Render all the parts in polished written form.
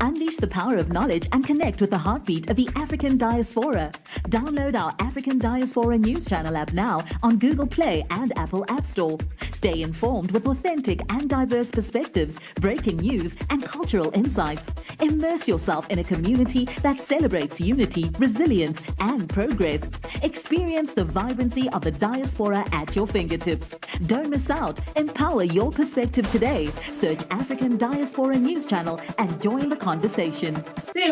Unleash the power of knowledge and connect with the heartbeat of the African diaspora. Download our African Diaspora News Channel app now on Google Play and Apple App Store. Stay informed with authentic and diverse perspectives, breaking news, and cultural insights. Immerse yourself in a community that celebrates unity, resilience, and progress. Experience the vibrancy of the diaspora at your fingertips. Don't miss out. Empower your perspective today. Search African Diaspora News Channel and join the conversation. My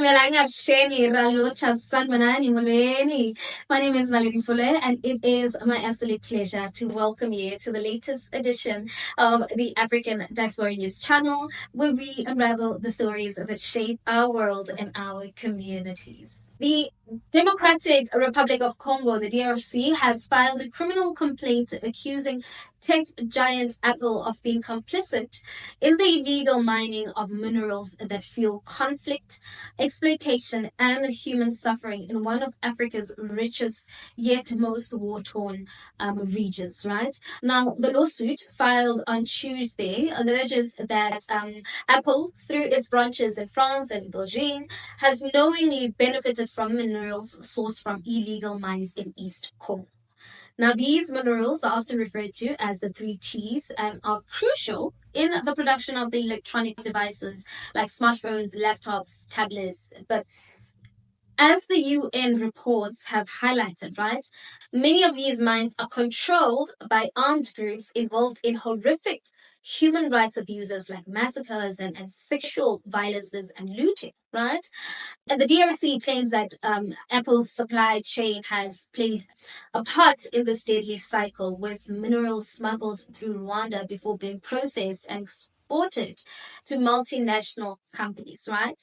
name is Naledi Mfoloe, and it is my absolute pleasure to welcome you to the latest edition of the African Diaspora News Channel, where we unravel the stories that shape our world and our communities. The Democratic Republic of Congo, the DRC, has filed a criminal complaint accusing tech giant Apple of being complicit in the illegal mining of minerals that fuel conflict, exploitation, and human suffering in one of Africa's richest yet most war-torn regions, right? Now, the lawsuit filed on Tuesday alleges that Apple, through its branches in France and Belgium, has knowingly benefited from minerals sourced from illegal mines in East Congo. Now, these minerals are often referred to as the 3 Ts and are crucial in the production of the electronic devices like smartphones, laptops, tablets. But as the UN reports have highlighted, right, many of these mines are controlled by armed groups involved in horrific human rights abuses like massacres and sexual violences and looting, right? And the DRC claims that Apple's supply chain has played a part in this deadly cycle, with minerals smuggled through Rwanda before being processed and exported to multinational companies, right?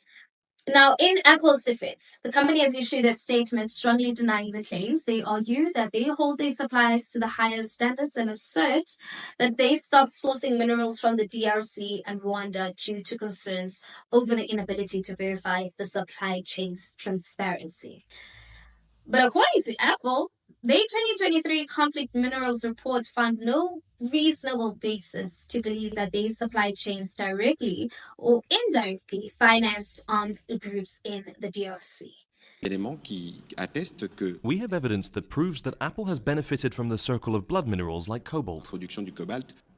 Now, in Apple's defense, the company has issued a statement strongly denying the claims. They argue that they hold their supplies to the highest standards and assert that they stopped sourcing minerals from the DRC and Rwanda due to concerns over the inability to verify the supply chain's transparency. But according to Apple, their 2023 conflict minerals report found no reasonable basis to believe that their supply chains directly or indirectly financed armed groups in the DRC. We have evidence that proves that Apple has benefited from the circle of blood minerals like cobalt.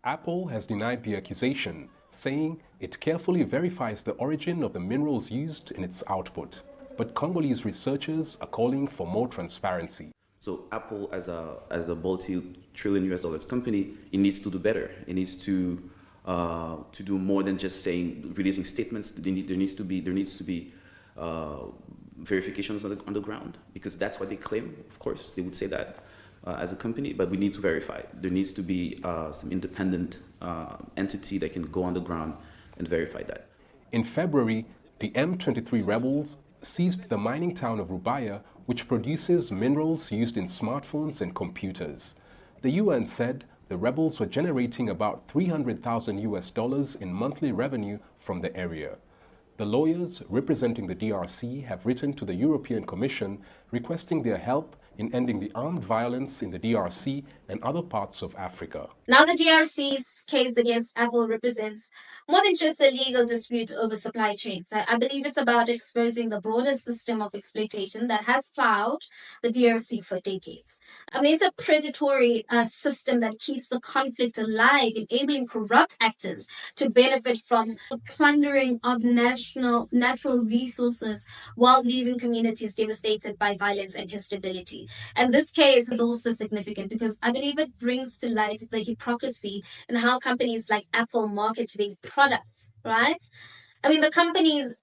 Apple has denied the accusation, saying it carefully verifies the origin of the minerals used in its output. But Congolese researchers are calling for more transparency. So Apple, as a multi-trillion US dollars company, it needs to do better. It needs to do more than just releasing statements. There needs to be verifications on the ground, because that's what they claim. Of course, they would say that as a company, but we need to verify. There needs to be some independent entity that can go on the ground and verify that. In February, the M23 rebels seized the mining town of Rubaya, which produces minerals used in smartphones and computers. The UN said the rebels were generating about $300,000 in monthly revenue from the area. The lawyers representing the DRC have written to the European Commission requesting their help in ending the armed violence in the DRC and other parts of Africa. Now, the DRC's case against Apple represents more than just a legal dispute over supply chains. I believe it's about exposing the broader system of exploitation that has plowed the DRC for decades. I mean, it's a predatory system that keeps the conflict alive, enabling corrupt actors to benefit from the plundering of natural resources while leaving communities devastated by violence and instability. And this case is also significant because I believe it brings to light the hypocrisy in how companies like Apple market their products, right? I mean, the companies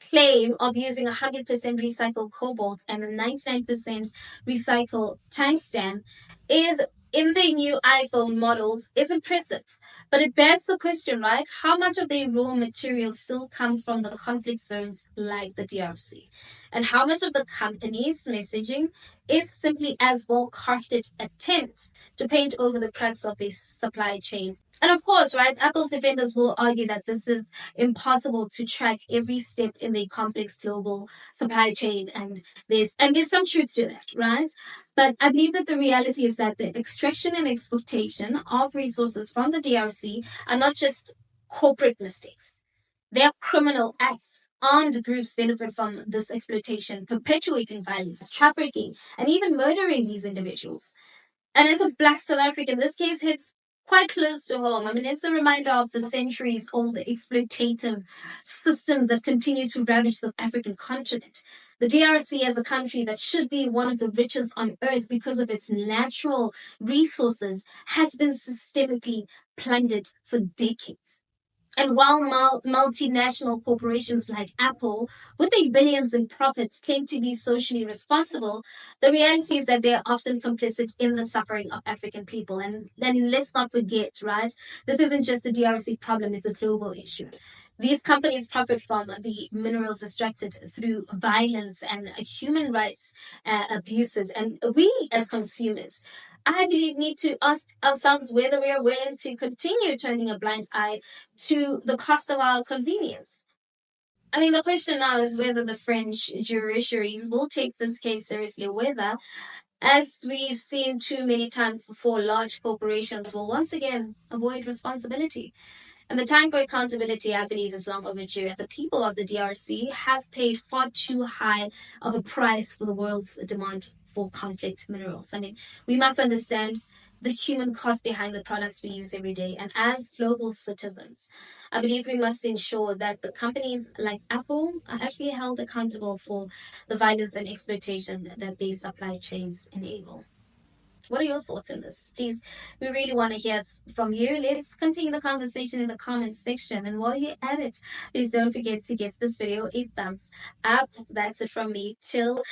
claim of using 100% recycled cobalt and a 99% recycled tungsten is in the new iPhone models is impressive. But it begs the question, right? How much of the raw material still comes from the conflict zones like the DRC? And how much of the company's messaging is simply as well-crafted attempt to paint over the cracks of the supply chain? And of course, right, Apple's defenders will argue that this is impossible to track every step in the complex global supply chain, and there's some truth to that, right? But I believe that the reality is that the extraction and exploitation of resources from the DRC are not just corporate mistakes. They are criminal acts Armed groups benefit from this exploitation, perpetuating violence, trafficking, and even murdering these individuals. And as a Black South African, this case hits quite close to home. I mean, it's a reminder of the centuries-old exploitative systems that continue to ravage the African continent. The DRC, as a country that should be one of the richest on earth because of its natural resources, has been systemically plundered for decades. And while multinational corporations like Apple, with their billions in profits, claim to be socially responsible, the reality is that they are often complicit in the suffering of African people. And then let's not forget, right? This isn't just a DRC problem, it's a global issue. These companies profit from the minerals extracted through violence and human rights abuses. And we, as consumers, I believe, need to ask ourselves whether we are willing to continue turning a blind eye to the cost of our convenience. I mean, the question now is whether the French judiciaries will take this case seriously, or whether, as we've seen too many times before, large corporations will once again avoid responsibility. And the time for accountability, I believe, is long overdue. The people of the DRC have paid far too high of a price for the world's demand for conflict minerals. I mean, we must understand the human cost behind the products we use every day. And as global citizens, I believe we must ensure that the companies like Apple are actually held accountable for the violence and exploitation that these supply chains enable. What are your thoughts on this? Please, we really want to hear from you. Let's continue the conversation in the comments section. And while you're at it, please don't forget to give this video a thumbs up. That's it from me. Till